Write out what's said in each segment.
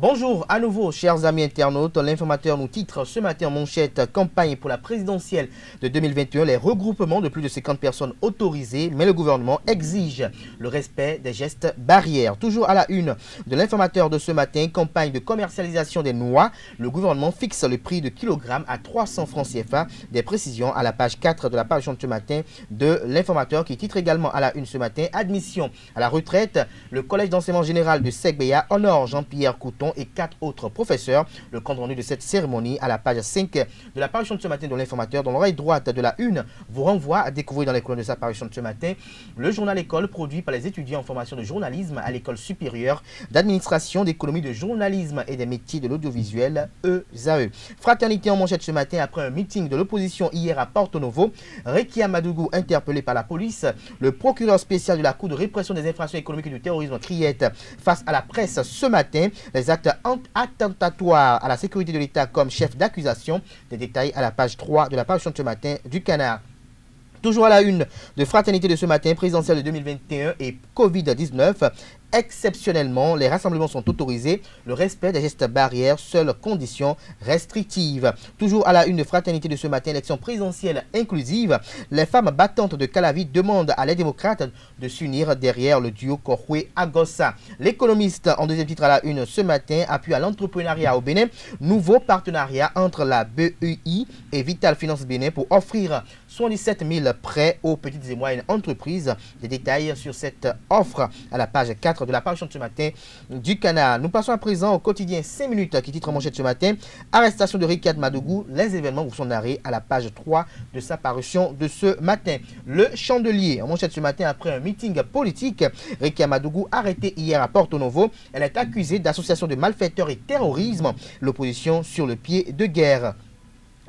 Bonjour à nouveau, chers amis internautes. L'informateur nous titre ce matin en manchette: campagne pour la présidentielle de 2021. Les regroupements de plus de 50 personnes autorisés, mais le gouvernement exige le respect des gestes barrières. Toujours à la une de l'informateur de ce matin: campagne de commercialisation des noix. Le gouvernement fixe le prix de kilogramme à 300 francs CFA. Des précisions à la page 4 de la page de ce matin de l'informateur, qui titre également à la une ce matin: admission à la retraite. Le collège d'enseignement général de Segbeya honore Jean-Pierre Couton et 4 autres professeurs. Le compte rendu de cette cérémonie à la page 5 de la parution de ce matin de l'informateur. Dans l'oreille droite de la une vous renvoie à découvrir dans les colonnes de sa parution de ce matin le journal École, produit par les étudiants en formation de journalisme à l'école supérieure d'administration, d'économie, de journalisme et des métiers de l'audiovisuel, ESAE. Fraternité en manchette ce matin après un meeting de l'opposition hier à Porto Novo. Rekia Madougou interpellé par la police. Le procureur spécial de la Cour de répression des infractions économiques et du terrorisme criette face à la presse ce matin les actes attentatoires à la sécurité de l'État comme chef d'accusation. Des détails à la page 3 de la parution de ce matin du Canard. Toujours à la une de Fraternité de ce matin: présidentielle de 2021 et Covid-19. Exceptionnellement, les rassemblements sont autorisés. Le respect des gestes barrières, seule condition restrictive. Toujours à la une de Fraternité de ce matin: élection présidentielle inclusive. Les femmes battantes de Calavi demandent à les démocrates de s'unir derrière le duo Korhwe-Agossa. L'économiste en deuxième titre à la une ce matin: appui à l'entrepreneuriat au Bénin. Nouveau partenariat entre la BEI et Vital Finance Bénin pour offrir 77 000 prêts aux petites et moyennes entreprises. Des détails sur cette offre à la page 4 de la parution de ce matin du Canard. Nous passons à présent au quotidien 5 minutes qui titre en manchette ce matin: arrestation de Ricard Madougou. Les événements vous sont narrés à la page 3 de sa parution de ce matin. Le chandelier en manchette ce matin: après un meeting politique, Ricard Madougou arrêté hier à Porto Novo. Elle est accusée d'association de malfaiteurs et terrorisme. L'opposition sur le pied de guerre.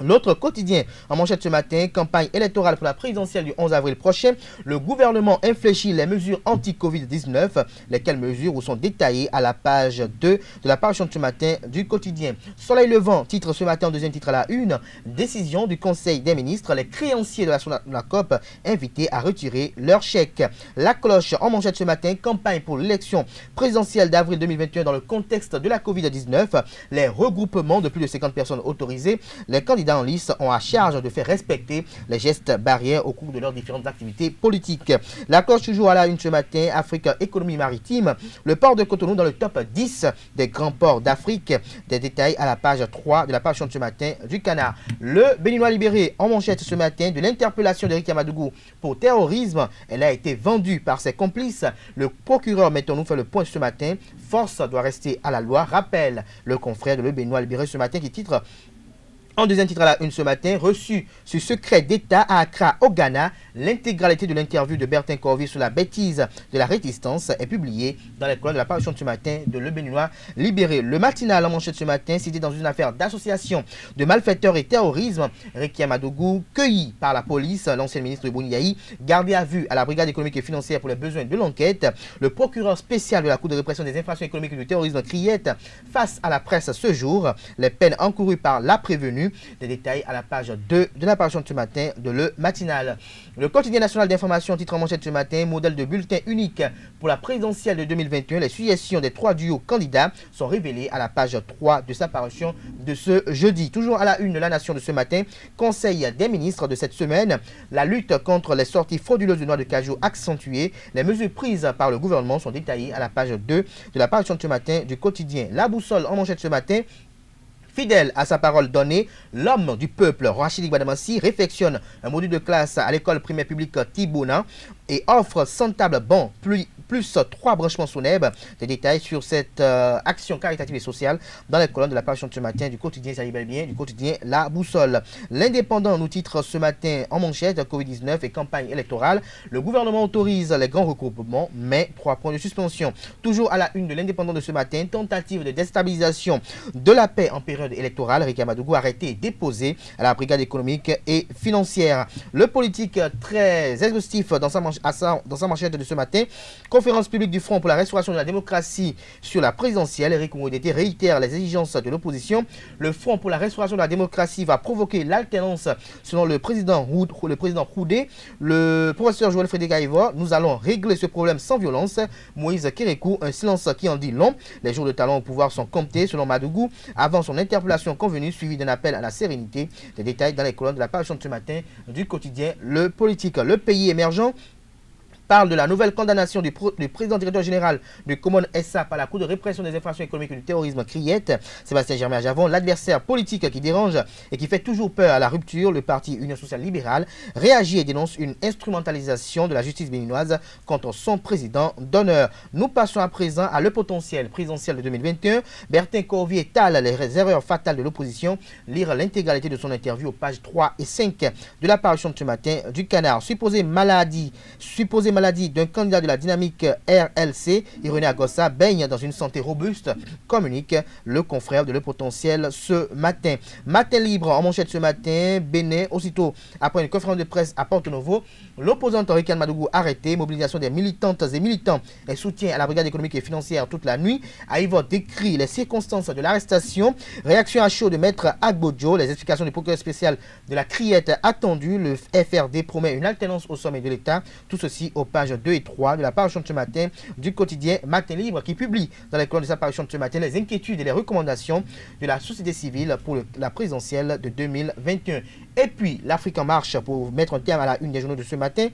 L'autre quotidien en manchette ce matin: campagne électorale pour la présidentielle du 11 avril prochain. Le gouvernement infléchit les mesures anti-Covid-19. Lesquelles mesures vous sont détaillées à la page 2 de la parution de ce matin du quotidien. Soleil levant titre ce matin en deuxième titre à la une: décision du Conseil des ministres. Les créanciers de la COP invités à retirer leur chèque. La cloche en manchette ce matin: campagne pour l'élection présidentielle d'avril 2021 dans le contexte de la Covid-19. Les regroupements de plus de 50 personnes autorisés. Les candidats en lice ont à charge de faire respecter les gestes barrières au cours de leurs différentes activités politiques. La cloche toujours à la une ce matin: Afrique économie maritime. Le port de Cotonou dans le top 10 des grands ports d'Afrique. Des détails à la page 3 de la page de ce matin du Canard. Le Béninois libéré en manchette ce matin: de l'interpellation de Ricard Madougou pour terrorisme. Elle a été vendue par ses complices. Le procureur mettons-nous fait le point ce matin: force doit rester à la loi. Rappelle le confrère de Le Béninois libéré ce matin, qui titre en deuxième titre à la une ce matin: reçu sur secret d'État à Accra au Ghana. L'intégralité de l'interview de Bertin Corvi sur la bêtise de la résistance est publiée dans les colonnes de la parution de ce matin de Le Béninois libéré. Le matinal en manchette ce matin: cité dans une affaire d'association de malfaiteurs et terrorisme. Ricard Madougou cueilli par la police. L'ancien ministre de Bouniaï gardé à vue à la brigade économique et financière pour les besoins de l'enquête. Le procureur spécial de la Cour de répression des infractions économiques et du terrorisme criette face à la presse ce jour. Les peines encourues par la prévenue. Des détails à la page 2 de la parution de ce matin de Le Matinal. Le quotidien national d'information titre en manchette ce matin: modèle de bulletin unique pour la présidentielle de 2021. Les suggestions des 3 duos candidats sont révélées à la page 3 de sa parution de ce jeudi. Toujours à la une de La Nation de ce matin: conseil des ministres de cette semaine. La lutte contre les sorties frauduleuses de noix de cajou accentuée. Les mesures prises par le gouvernement sont détaillées à la page 2 de la parution de ce matin du quotidien. La boussole en manchette ce matin: fidèle à sa parole donnée, l'homme du peuple Rachidi Gbadamassi réfectionne un module de classe à l'école primaire publique Tibouna et offre 100 tables bon plus 3 branchements Souneb. Des détails sur cette action caritative et sociale dans les colonnes de la parution de ce matin du quotidien bien du quotidien La Boussole. L'Indépendant nous titre ce matin en manchette: Covid-19 et campagne électorale. Le gouvernement autorise les grands regroupements, mais 3 points de suspension. Toujours à la une de l'Indépendant de ce matin: tentative de déstabilisation de la paix en période électorale. Ricard Madougou arrêté et déposé à la brigade économique et financière. Le politique très exhaustif dans dans sa manchette de ce matin, conférence publique du Front pour la restauration de la démocratie sur la présidentielle. Eric Ouédété réitère les exigences de l'opposition. Le Front pour la restauration de la démocratie va provoquer l'alternance selon le président Houdé. Le professeur Joël Frédéric Aïvor, nous allons régler ce problème sans violence. Moïse Kérékou, un silence qui en dit long. Les jours de talent au pouvoir sont comptés selon Madougou avant son interpellation convenue suivie d'un appel à la sérénité. Des détails dans les colonnes de la parution de ce matin du quotidien Le Politique. Le pays émergent parle de la nouvelle condamnation du président directeur général de Common SA par la Cour de répression des infractions économiques et du terrorisme Criette. Sébastien Germain Javon, l'adversaire politique qui dérange et qui fait toujours peur à la rupture, le parti Union sociale libérale, réagit et dénonce une instrumentalisation de la justice béninoise contre son président d'honneur. Nous passons à présent à le potentiel présidentiel de 2021. Bertin Corvier étale les erreurs fatales de l'opposition. Lire l'intégralité de son interview aux pages 3 et 5 de la parution de ce matin du Canard. Supposée maladie d'un candidat de la dynamique RLC, Irénée Agossa, baigne dans une santé robuste, communique le confrère de Le Potentiel ce matin. Matin libre en manchette ce matin, Bénin, aussitôt après une conférence de presse à Porto Novo, l'opposante Rican Madougou arrêté, mobilisation des militantes et militants et soutien à la brigade économique et financière toute la nuit. Aïvor décrit les circonstances de l'arrestation, réaction à chaud de maître Agbodjo, les explications du procureur spécial de la Criette attendues, le FRD promet une alternance au sommet de l'État, tout ceci aux pages 2 et 3 de la parution de ce matin du quotidien Matin Libre qui publie dans les colonnes de sa parution de ce matin les inquiétudes et les recommandations de la société civile pour la présidentielle de 2021. Et puis l'Afrique en marche pour mettre un terme à la une des journaux de ce matin.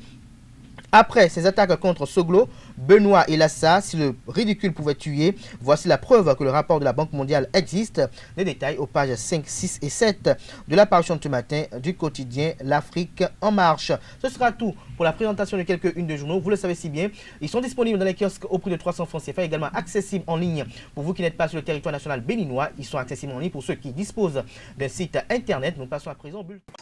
Après ces attaques contre Soglo, Benoît et Lassa, si le ridicule pouvait tuer, voici la preuve que le rapport de la Banque mondiale existe. Les détails aux pages 5, 6 et 7 de la parution de ce matin du quotidien L'Afrique en marche. Ce sera tout pour la présentation de quelques-unes de journaux. Vous le savez si bien, ils sont disponibles dans les kiosques au prix de 300 francs CFA, également accessibles en ligne pour vous qui n'êtes pas sur le territoire national béninois. Ils sont accessibles en ligne pour ceux qui disposent d'un site internet. Nous passons à présent au bulletin.